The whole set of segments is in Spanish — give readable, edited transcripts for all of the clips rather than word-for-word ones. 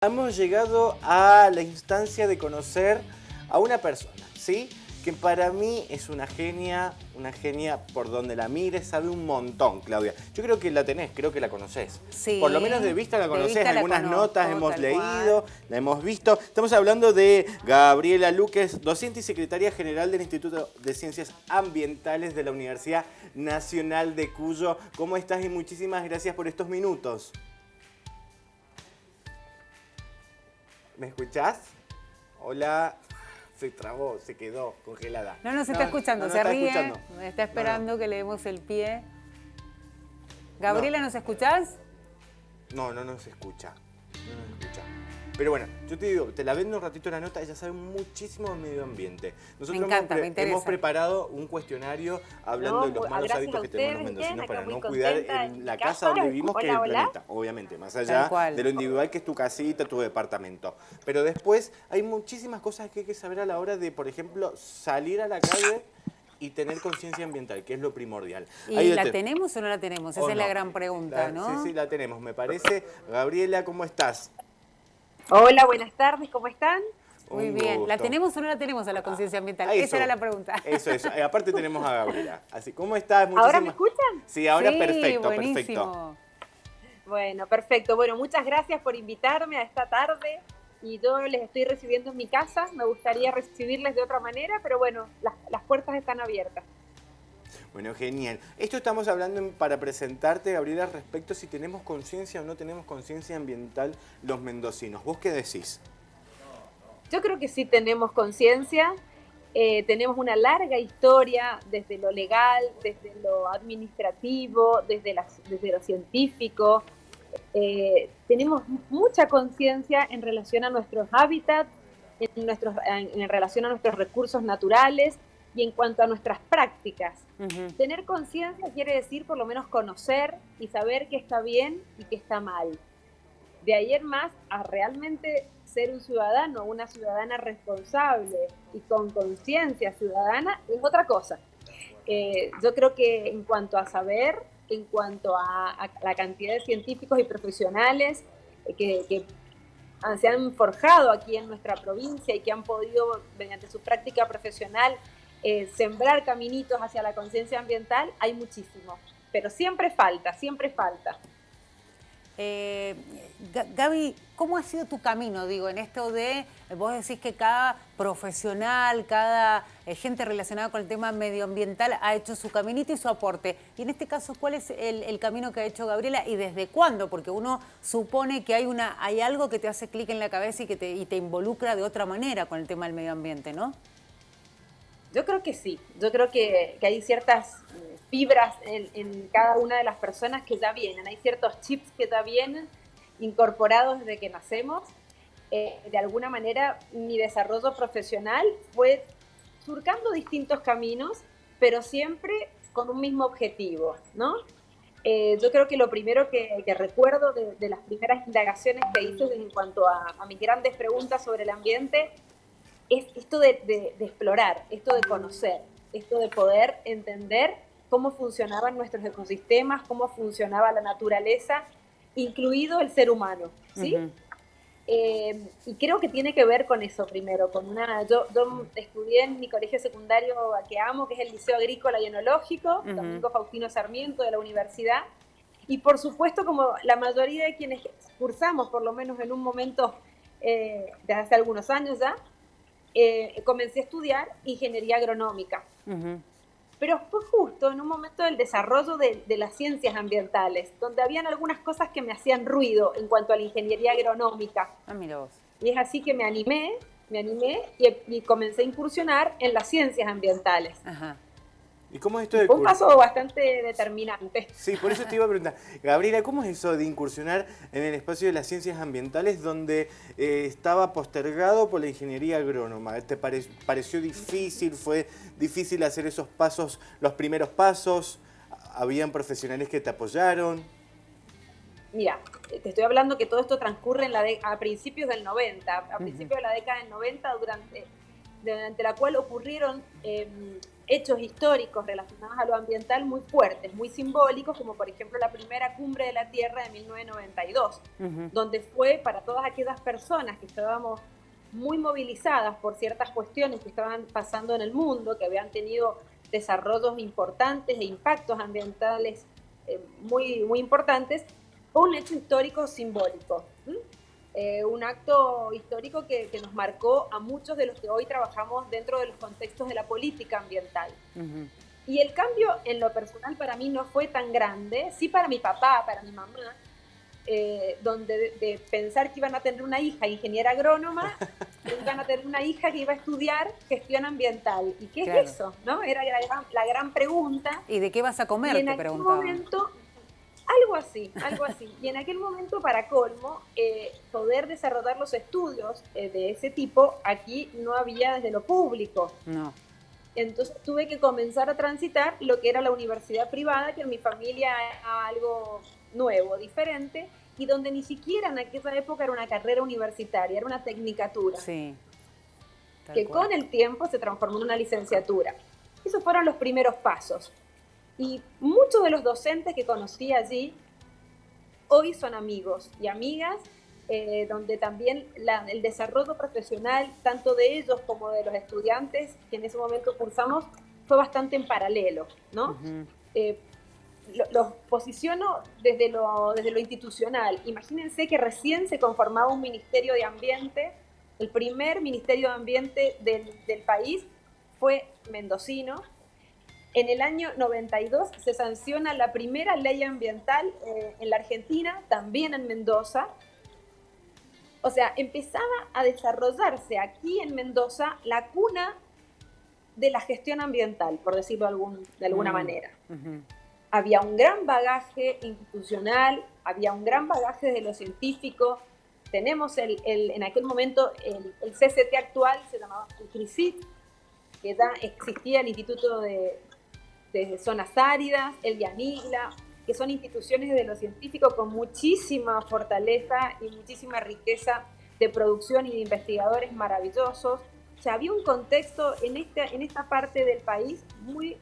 Hemos llegado a la instancia de conocer a una persona, ¿sí? Que para mí es una genia por donde la mires, sabe un montón, Claudia. Yo creo que la tenés, creo que la conocés. Sí, por lo menos de vista la conocés, vista la algunas conozco, notas hemos tal leído, cual. la hemos visto. Estamos hablando de Gabriela Luques, docente y secretaria general del Instituto de Ciencias Ambientales de la Universidad Nacional de Cuyo. ¿Cómo estás? Y muchísimas gracias por estos minutos. ¿Me escuchás? Hola. Se trabó, se quedó congelada. No nos está escuchando, se está ríe, escuchando. está esperando que le demos el pie. Gabriela, ¿nos escuchás? No nos escucha. No nos escucha. Pero bueno, yo te digo, te la vendo un ratito la nota, ella sabe muchísimo de medio ambiente. Nosotros Me encanta, me interesa. hemos preparado un cuestionario hablando de los malos hábitos que tenemos los mendocinos para no cuidar en la casa donde vivimos, que es el planeta, obviamente, más allá de lo individual que es tu casita, tu departamento. Pero después hay muchísimas cosas que hay que saber a la hora de, por ejemplo, salir a la calle y tener conciencia ambiental, que es lo primordial. ¿Y la tenemos o no la tenemos? Esa es la gran pregunta, ¿no? Sí, la tenemos, me parece. Gabriela, ¿cómo estás? Hola, buenas tardes, ¿cómo están? Muy bien. ¿La tenemos o no la tenemos a la conciencia ambiental? Esa era la pregunta. Eso. Aparte tenemos a Gabriela. Así, ¿cómo estás? ¿Ahora me escuchan? Sí, ahora sí, perfecto, buenísimo. perfecto. Bueno, perfecto. Bueno, muchas gracias por invitarme a esta tarde. Y yo les estoy recibiendo en mi casa. Me gustaría recibirles de otra manera, pero bueno, las puertas están abiertas. Bueno, genial. Esto estamos hablando para presentarte, Gabriela, respecto a si tenemos conciencia o no tenemos conciencia ambiental los mendocinos. ¿Vos qué decís? Yo creo que sí tenemos conciencia. Tenemos una larga historia desde lo legal, desde lo administrativo, desde lo científico. Tenemos mucha conciencia en relación a nuestros hábitats, en relación a nuestros recursos naturales y en cuanto a nuestras prácticas. Tener conciencia quiere decir por lo menos conocer y saber qué está bien y qué está mal. De ahí en más a realmente ser un ciudadano, una ciudadana responsable y con conciencia ciudadana es otra cosa. Yo creo que en cuanto a saber, en cuanto a la cantidad de científicos y profesionales que se han forjado aquí en nuestra provincia y que han podido, mediante su práctica profesional, sembrar caminitos hacia la conciencia ambiental, hay muchísimo. Pero siempre falta, siempre falta. Gaby, ¿cómo ha sido tu camino? Digo, en esto de, vos decís que cada profesional, cada gente relacionada con el tema medioambiental ha hecho su caminito y su aporte. Y en este caso, ¿cuál es el camino que ha hecho Gabriela y desde cuándo? Porque uno supone que hay algo que te hace clic en la cabeza y te involucra de otra manera con el tema del medio ambiente, ¿no? Yo creo que sí. Yo creo que hay ciertas fibras en cada una de las personas que ya vienen. Hay ciertos chips que ya vienen incorporados desde que nacemos. De alguna manera, mi desarrollo profesional fue surcando distintos caminos, pero siempre con un mismo objetivo, ¿no? Yo creo que lo primero que recuerdo de las primeras indagaciones que hice en cuanto a mis grandes preguntas sobre el ambiente es esto de explorar, esto de conocer, esto de poder entender cómo funcionaban nuestros ecosistemas, cómo funcionaba la naturaleza, incluido el ser humano, ¿sí? Y creo que tiene que ver con eso primero, yo estudié en mi colegio secundario que amo, que es el Liceo Agrícola y Enológico, Domingo Faustino Sarmiento de la universidad, y por supuesto como la mayoría de quienes cursamos, por lo menos en un momento de hace algunos años ya, comencé a estudiar ingeniería agronómica. Pero fue justo en un momento del desarrollo de las ciencias ambientales, donde habían algunas cosas que me hacían ruido en cuanto a la ingeniería agronómica. Ah, mira vos. Y es así que me animé y comencé a incursionar en las ciencias ambientales. Ajá. ¿Y cómo es esto de Fue un paso bastante determinante. Sí, por eso te iba a preguntar. Gabriela, ¿cómo es eso de incursionar en el espacio de las ciencias ambientales donde estaba postergado por la ingeniería agrónoma? ¿Te pareció difícil? ¿Fue difícil hacer esos pasos, los primeros pasos? ¿Habían profesionales que te apoyaron? Mira, te estoy hablando que todo esto transcurre a principios del 90, a principios de la década del 90, durante la cual ocurrieron hechos históricos relacionados a lo ambiental muy fuertes, muy simbólicos, como por ejemplo la primera cumbre de la Tierra de 1992, donde fue para todas aquellas personas que estábamos muy movilizadas por ciertas cuestiones que estaban pasando en el mundo, que habían tenido desarrollos importantes e impactos ambientales muy, muy importantes, fue un hecho histórico simbólico. Un acto histórico que nos marcó a muchos de los que hoy trabajamos dentro de los contextos de la política ambiental. Y el cambio en lo personal para mí no fue tan grande, sí para mi papá, para mi mamá, donde de pensar que iban a tener una hija ingeniera agrónoma, iban a tener una hija que iba a estudiar gestión ambiental. ¿Y qué es eso? ¿No? Era la gran pregunta. ¿Y de qué vas a comer? Te preguntaba. Momento, algo así. Y en aquel momento, para colmo, poder desarrollar los estudios de ese tipo, aquí no había desde lo público. No. Entonces tuve que comenzar a transitar lo que era la universidad privada, que en mi familia era algo nuevo, diferente, y donde ni siquiera en aquella época era una carrera universitaria, era una tecnicatura. Sí. Que con el tiempo se transformó en una licenciatura. Esos fueron los primeros pasos. Y muchos de los docentes que conocí allí hoy son amigos y amigas, donde también el desarrollo profesional, tanto de ellos como de los estudiantes que en ese momento cursamos, fue bastante en paralelo, ¿no? Los posiciono desde lo institucional. Imagínense que recién se conformaba un Ministerio de Ambiente, el primer Ministerio de Ambiente del país fue mendocino. En el año 92 se sanciona la primera ley ambiental en la Argentina, también en Mendoza. O sea, empezaba a desarrollarse aquí en Mendoza la cuna de la gestión ambiental, por decirlo de alguna manera. Había un gran bagaje institucional, había un gran bagaje de lo científico. Tenemos en aquel momento el CCT actual, se llamaba el CRISIT, que ya existía el Instituto de Zonas Áridas, el IANIGLA, que son instituciones de lo científico con muchísima fortaleza y muchísima riqueza de producción y de investigadores maravillosos. O sea, había un contexto en esta parte del país muy,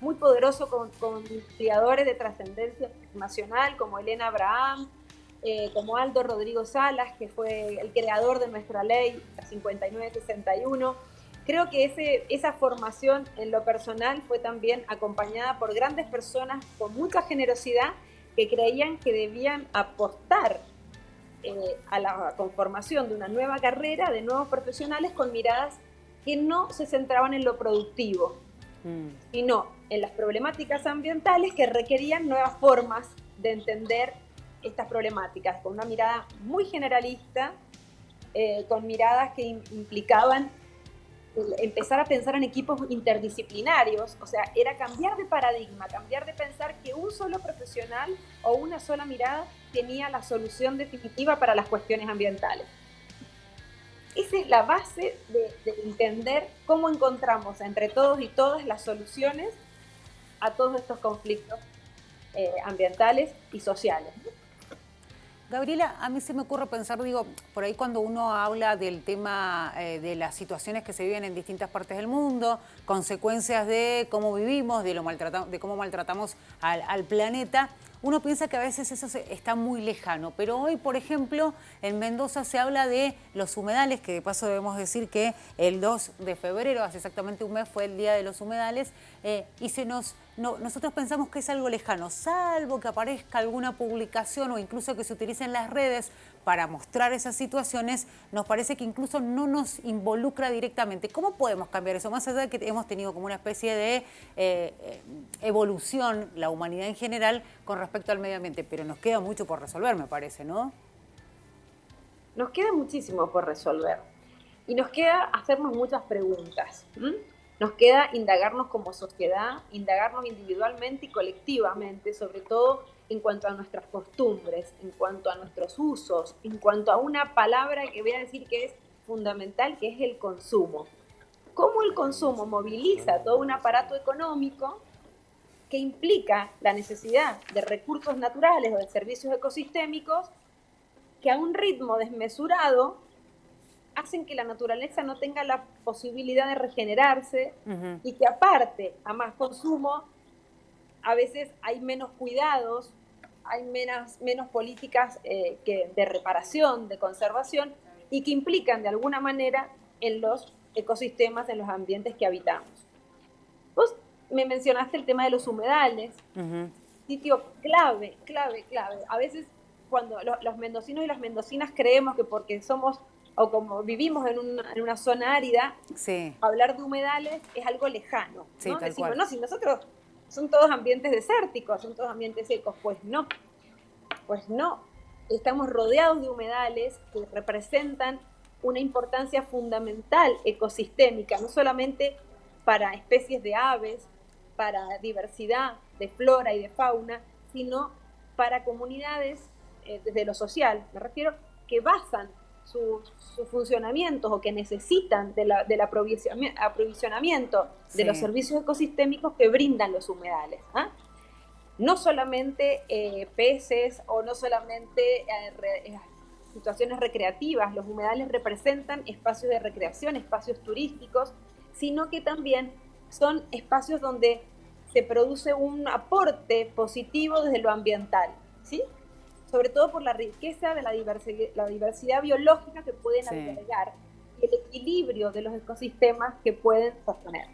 muy poderoso con investigadores de trascendencia internacional como Elena Abraham, como Aldo Rodrigo Salas, que fue el creador de nuestra ley, la 5961. Creo que esa formación en lo personal fue también acompañada por grandes personas con mucha generosidad que creían que debían aportar a la conformación de una nueva carrera, de nuevos profesionales con miradas que no se centraban en lo productivo, sino en las problemáticas ambientales que requerían nuevas formas de entender estas problemáticas, con una mirada muy generalista, con miradas que implicaban empezar a pensar en equipos interdisciplinarios. O sea, era cambiar de paradigma, cambiar de pensar que un solo profesional o una sola mirada tenía la solución definitiva para las cuestiones ambientales. Esa es la base de entender cómo encontramos entre todos y todas las soluciones a todos estos conflictos ambientales y sociales. Gabriela, a mí se me ocurre pensar, digo, por ahí cuando uno habla del tema de las situaciones que se viven en distintas partes del mundo, consecuencias de cómo vivimos, de cómo maltratamos al planeta, uno piensa que a veces eso está muy lejano, pero hoy, por ejemplo, en Mendoza se habla de los humedales, que de paso debemos decir que el 2 de febrero, hace exactamente un mes, fue el Día de los Humedales, y nosotros pensamos que es algo lejano, salvo que aparezca alguna publicación o incluso que se utilicen las redes para mostrar esas situaciones, nos parece que incluso no nos involucra directamente. ¿Cómo podemos cambiar eso? Más allá de que hemos tenido como una especie de evolución, la humanidad en general, con respecto al medio ambiente, pero nos queda mucho por resolver, me parece, ¿no? Nos queda muchísimo por resolver y nos queda hacernos muchas preguntas. Nos queda indagarnos como sociedad, indagarnos individualmente y colectivamente, sobre todo en cuanto a nuestras costumbres, en cuanto a nuestros usos, en cuanto a una palabra que voy a decir que es fundamental, que es el consumo. Cómo el consumo moviliza todo un aparato económico que implica la necesidad de recursos naturales o de servicios ecosistémicos que a un ritmo desmesurado hacen que la naturaleza no tenga la posibilidad de regenerarse y que aparte, a más consumo, a veces hay menos cuidados, hay menos políticas de reparación, de conservación, y que implican de alguna manera en los ecosistemas, en los ambientes que habitamos. Vos me mencionaste el tema de los humedales, sitio clave. A veces cuando los mendocinos y las mendocinas creemos que porque somos o como vivimos en una zona árida, hablar de humedales es algo lejano, ¿no? Decimos, no, si nosotros son todos ambientes desérticos, son todos ambientes secos. Pues no, estamos rodeados de humedales que representan una importancia fundamental ecosistémica, no solamente para especies de aves, para diversidad de flora y de fauna, sino para comunidades desde lo social, me refiero, que basan sus funcionamientos o que necesitan del aprovisionamiento de los servicios ecosistémicos que brindan los humedales. No solamente peces o no solamente situaciones recreativas, los humedales representan espacios de recreación, espacios turísticos, sino que también son espacios donde se produce un aporte positivo desde lo ambiental, ¿sí? Sobre todo por la riqueza de la diversidad biológica que pueden albergar y el equilibrio de los ecosistemas que pueden sostener.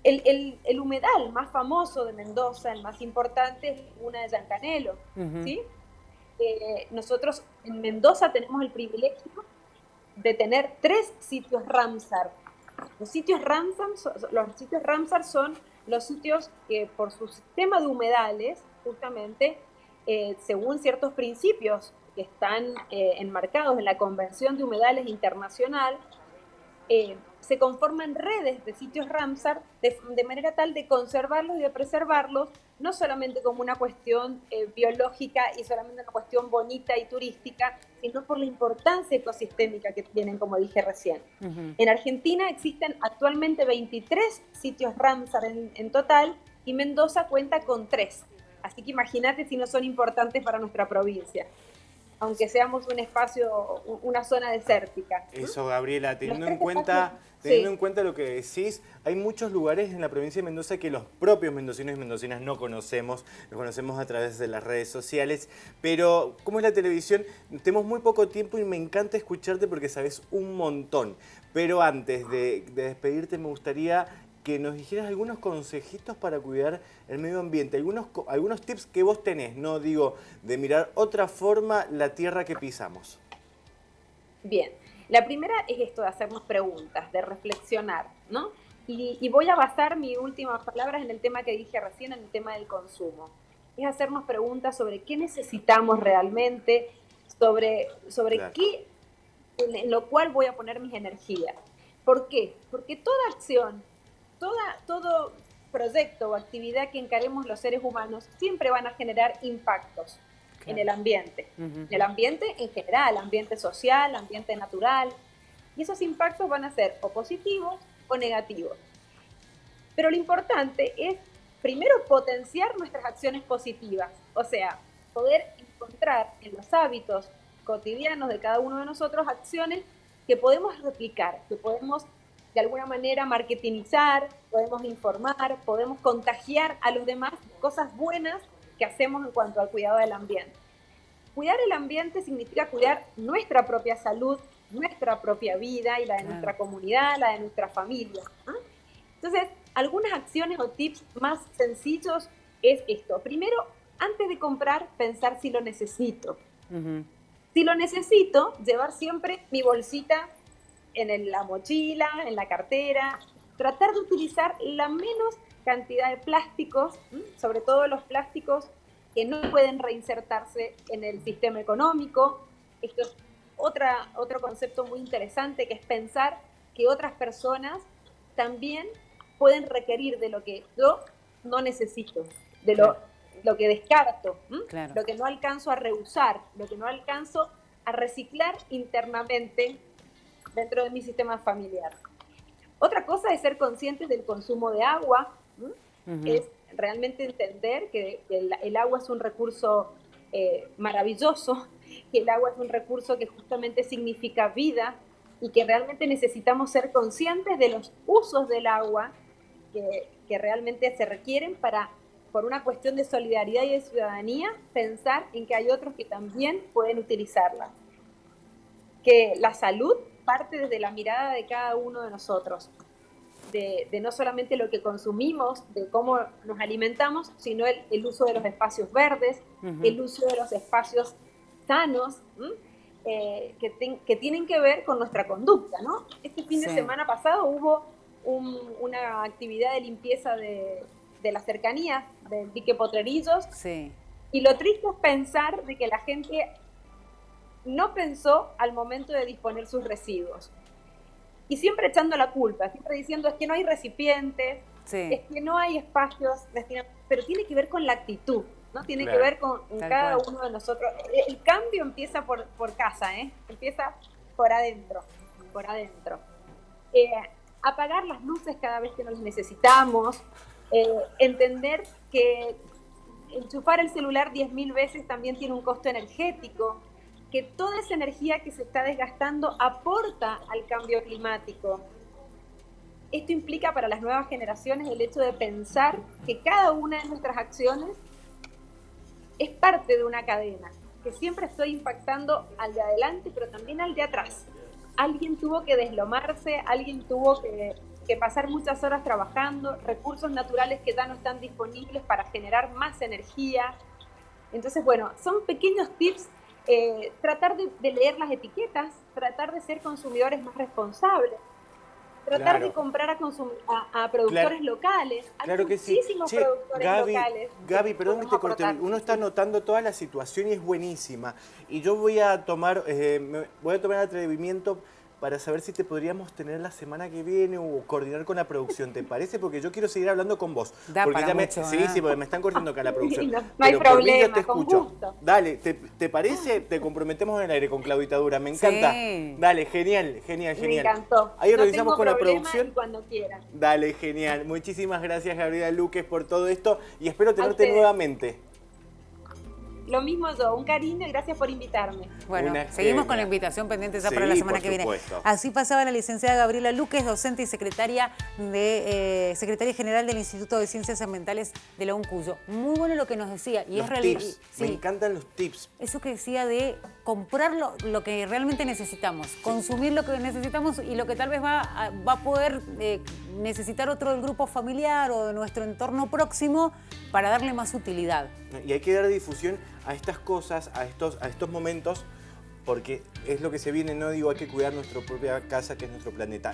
El humedal más famoso de Mendoza, el más importante, es la Laguna de Llancanelo, ¿sí? Nosotros en Mendoza tenemos el privilegio de tener 3 sitios Ramsar. Los sitios Ramsar son los sitios que por su sistema de humedales, justamente, según ciertos principios que están enmarcados en la Convención de Humedales Internacional, se conforman redes de sitios Ramsar de manera tal de conservarlos y de preservarlos, no solamente como una cuestión biológica y solamente una cuestión bonita y turística, sino por la importancia ecosistémica que tienen, como dije recién. En Argentina existen actualmente 23 sitios Ramsar en total, y Mendoza cuenta con 3. Así que imagínate si no son importantes para nuestra provincia, aunque seamos un espacio, una zona desértica. Eso, Gabriela, teniendo en cuenta lo que decís, hay muchos lugares en la provincia de Mendoza que los propios mendocinos y mendocinas no conocemos, los conocemos a través de las redes sociales, pero como es la televisión, tenemos muy poco tiempo y me encanta escucharte porque sabes un montón. Pero antes de despedirte me gustaría que nos dijeras algunos consejitos para cuidar el medio ambiente, algunos tips que vos tenés, no digo de mirar otra forma la tierra que pisamos. Bien, la primera es esto de hacernos preguntas, de reflexionar, ¿no? Y voy a basar mis últimas palabras en el tema que dije recién, en el tema del consumo. Es hacernos preguntas sobre qué necesitamos realmente, sobre qué, en lo cual voy a poner mis energías. ¿Por qué? Porque toda acción, todo proyecto o actividad que encaremos los seres humanos siempre van a generar impactos en el ambiente. El ambiente en general, ambiente social, ambiente natural. Y esos impactos van a ser o positivos o negativos. Pero lo importante es, primero, potenciar nuestras acciones positivas. O sea, poder encontrar en los hábitos cotidianos de cada uno de nosotros acciones que podemos replicar, que podemos de alguna manera marketingizar, podemos informar, podemos contagiar a los demás cosas buenas que hacemos en cuanto al cuidado del ambiente. Cuidar el ambiente significa cuidar nuestra propia salud, nuestra propia vida y la de nuestra comunidad, la de nuestra familia. Entonces, algunas acciones o tips más sencillos es esto. Primero, antes de comprar, pensar si lo necesito. Si lo necesito, llevar siempre mi bolsita en la mochila, en la cartera, tratar de utilizar la menos cantidad de plásticos, sobre todo los plásticos que no pueden reinsertarse en el sistema económico. Esto es otro concepto muy interesante, que es pensar que otras personas también pueden requerir de lo que yo no necesito, de lo que descarto, lo que no alcanzo a reusar, lo que no alcanzo a reciclar internamente dentro de mi sistema familiar. Otra cosa es ser conscientes del consumo de agua, es realmente entender que el agua es un recurso maravilloso que el agua es un recurso que justamente significa vida y que realmente necesitamos ser conscientes de los usos del agua que realmente se requieren para, por una cuestión de solidaridad y de ciudadanía, pensar en que hay otros que también pueden utilizarla. Que la salud parte desde la mirada de cada uno de nosotros, de no solamente lo que consumimos, de cómo nos alimentamos, sino el uso de los espacios verdes, el uso de los espacios sanos, que tienen que ver con nuestra conducta, ¿no? Este fin de semana pasado hubo una actividad de limpieza de las cercanías del dique Potrerillos, y lo triste es pensar de que la gente no pensó al momento de disponer sus residuos. Y siempre echando la culpa, siempre diciendo es que no hay recipientes, es que no hay espacios destinados, pero tiene que ver con la actitud, ¿no? Tiene que ver con cada uno de nosotros. El cambio empieza por casa, empieza por adentro, apagar las luces cada vez que nos necesitamos, entender que enchufar el celular 10.000 veces también tiene un costo energético, que toda esa energía que se está desgastando aporta al cambio climático. Esto implica para las nuevas generaciones el hecho de pensar que cada una de nuestras acciones es parte de una cadena, que siempre estoy impactando al de adelante, pero también al de atrás. Alguien tuvo que deslomarse, alguien tuvo que pasar muchas horas trabajando, recursos naturales que ya no están disponibles para generar más energía. Entonces, bueno, son pequeños tips. Tratar de leer las etiquetas, tratar de ser consumidores más responsables, tratar de comprar a productores locales. Claro que sí. Productores locales. Gaby, perdón que te corte. Uno está notando toda la situación y es buenísima. Y yo voy a tomar el atrevimiento para saber si te podríamos tener la semana que viene o coordinar con la producción, ¿te parece? Porque yo quiero seguir hablando con vos. Porque porque me están corriendo acá la producción. No hay problema, yo te escucho. Dale, ¿te parece? Te comprometemos en el aire con Claudita Dura, me encanta. Sí. Dale, genial. Me encantó. Ahí organizamos con la producción. Cuando quieran. Dale, genial. Muchísimas gracias, Gabriela Luques, por todo esto y espero tenerte nuevamente. Lo mismo yo, un cariño y gracias por invitarme. Bueno, seguimos con la invitación pendiente ya para la semana que viene. Así pasaba la licenciada Gabriela Luques, docente y Secretaria General del Instituto de Ciencias Ambientales de la UNCUYO. Muy bueno lo que nos decía. Y los tips, me encantan los tips. Eso que decía de comprar lo que realmente necesitamos, consumir lo que necesitamos y lo que tal vez va a poder necesitar otro del grupo familiar o de nuestro entorno próximo para darle más utilidad. Y hay que dar difusión a estas cosas, a estos momentos, porque es lo que se viene, no digo, hay que cuidar nuestra propia casa, que es nuestro planeta.